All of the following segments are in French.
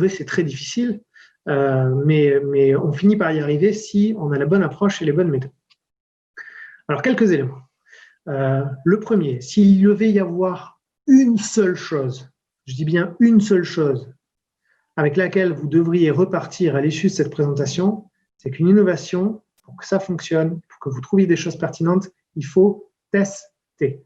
trouver, c'est très difficile, mais on finit par y arriver si on a la bonne approche et les bonnes méthodes. Alors, quelques éléments. Le premier, s'il devait y avoir une seule chose, je dis bien une seule chose, avec laquelle vous devriez repartir à l'issue de cette présentation, c'est qu'une innovation, pour que ça fonctionne, pour que vous trouviez des choses pertinentes, il faut tester.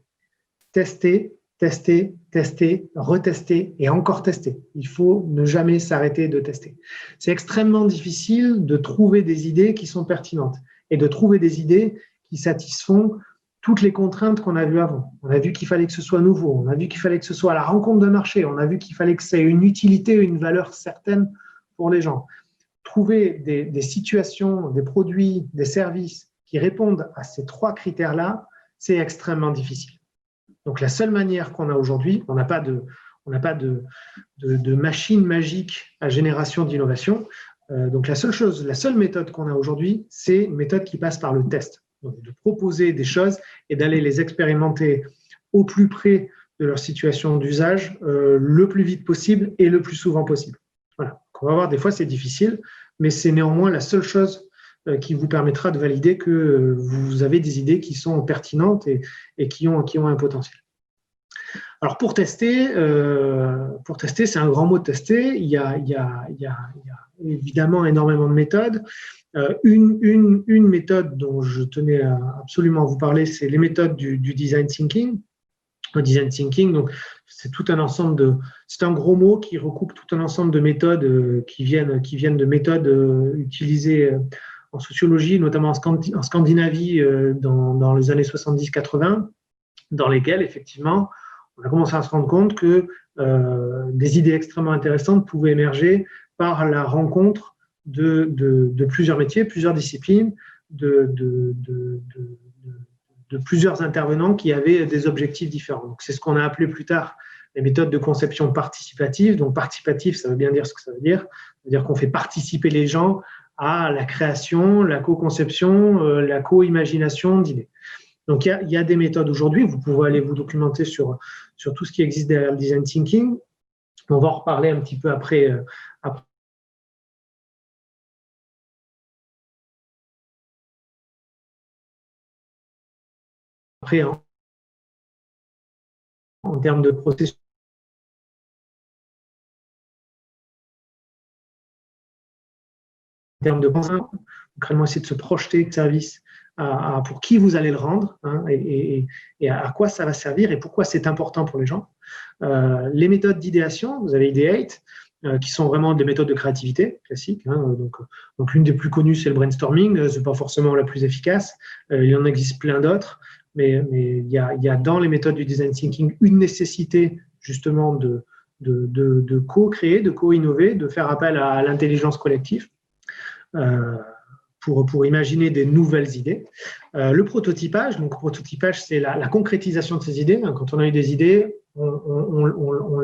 Tester, tester, tester, retester et encore tester. Il faut ne jamais s'arrêter de tester. C'est extrêmement difficile de trouver des idées qui sont pertinentes et de trouver des idées qui satisfont toutes les contraintes qu'on a vues avant. On a vu qu'il fallait que ce soit nouveau, on a vu qu'il fallait que ce soit à la rencontre d'un marché, on a vu qu'il fallait que ça ait une utilité, une valeur certaine pour les gens. Trouver des situations, des produits, des services qui répondent à ces trois critères-là, c'est extrêmement difficile. Donc la seule manière qu'on a aujourd'hui, on n'a pas de machine magique à génération d'innovation. Donc la seule méthode qu'on a aujourd'hui, c'est une méthode qui passe par le test. Donc, de proposer des choses et d'aller les expérimenter au plus près de leur situation d'usage le plus vite possible et le plus souvent possible. Voilà. Donc, on va voir, des fois c'est difficile, mais c'est néanmoins la seule chose qui vous permettra de valider que vous avez des idées qui sont pertinentes et qui ont un potentiel. Alors pour tester, c'est un grand mot de tester. Il y a évidemment énormément de méthodes. Une méthode dont je tenais absolument à vous parler, c'est les méthodes du design thinking. Le design thinking, donc c'est tout un ensemble c'est un gros mot qui recoupe tout un ensemble de méthodes qui viennent de méthodes utilisées en sociologie, notamment en Scandinavie dans les années 70-80, dans lesquelles effectivement on a commencé à se rendre compte que des idées extrêmement intéressantes pouvaient émerger par la rencontre de plusieurs métiers, plusieurs disciplines, de plusieurs intervenants qui avaient des objectifs différents. Donc, c'est ce qu'on a appelé plus tard les méthodes de conception participative. Donc, participatif, ça veut bien dire ce que ça veut dire. Ça veut dire qu'on fait participer les gens à la création, la co-conception, la co-imagination d'idées. Donc, il y a des méthodes aujourd'hui. Vous pouvez aller vous documenter sur tout ce qui existe derrière le design thinking. On va en reparler un petit peu après en termes de processus, en termes de concrètement essayer de se projeter de service pour qui vous allez le rendre et à quoi ça va servir et pourquoi c'est important pour les gens. Les méthodes d'idéation, vous avez Ideate, qui sont vraiment des méthodes de créativité classiques. Donc l'une des plus connues, c'est le brainstorming. Ce n'est pas forcément la plus efficace. Il en existe plein d'autres. Mais il y a dans les méthodes du design thinking une nécessité justement de co-créer, de co-innover, de faire appel à l'intelligence collective pour imaginer des nouvelles idées. Le prototypage, c'est la concrétisation de ces idées. Quand on a eu des idées, on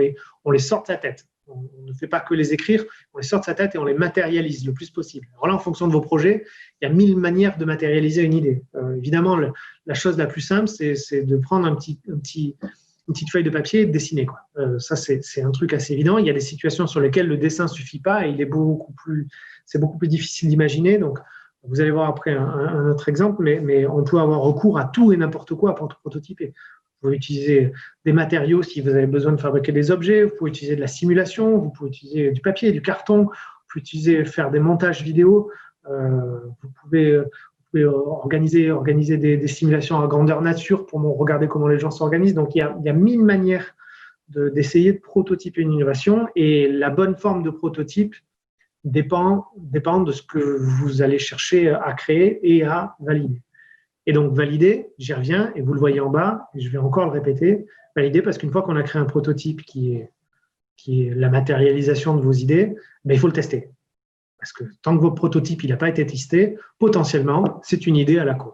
les sort de sa tête. On ne fait pas que les écrire, on les sort de sa tête et on les matérialise le plus possible. Alors là, en fonction de vos projets, il y a 1000 manières de matérialiser une idée. Évidemment, la chose la plus simple, c'est de prendre une petite feuille de papier et de dessiner. Ça, c'est un truc assez évident. Il y a des situations sur lesquelles le dessin ne suffit pas et c'est beaucoup plus difficile d'imaginer. Donc, vous allez voir après un autre exemple, mais on peut avoir recours à tout et n'importe quoi pour prototyper. Vous pouvez utiliser des matériaux si vous avez besoin de fabriquer des objets, vous pouvez utiliser de la simulation, vous pouvez utiliser du papier, du carton, vous pouvez faire des montages vidéo, vous pouvez organiser des simulations à grandeur nature pour regarder comment les gens s'organisent. Donc, il y a 1000 manières d'essayer de prototyper une innovation et la bonne forme de prototype dépend de ce que vous allez chercher à créer et à valider. Et donc, valider, j'y reviens, et vous le voyez en bas, et je vais encore le répéter, valider parce qu'une fois qu'on a créé un prototype qui est la matérialisation de vos idées, il faut le tester. Parce que tant que votre prototype n'a pas été testé, potentiellement, c'est une idée à la con.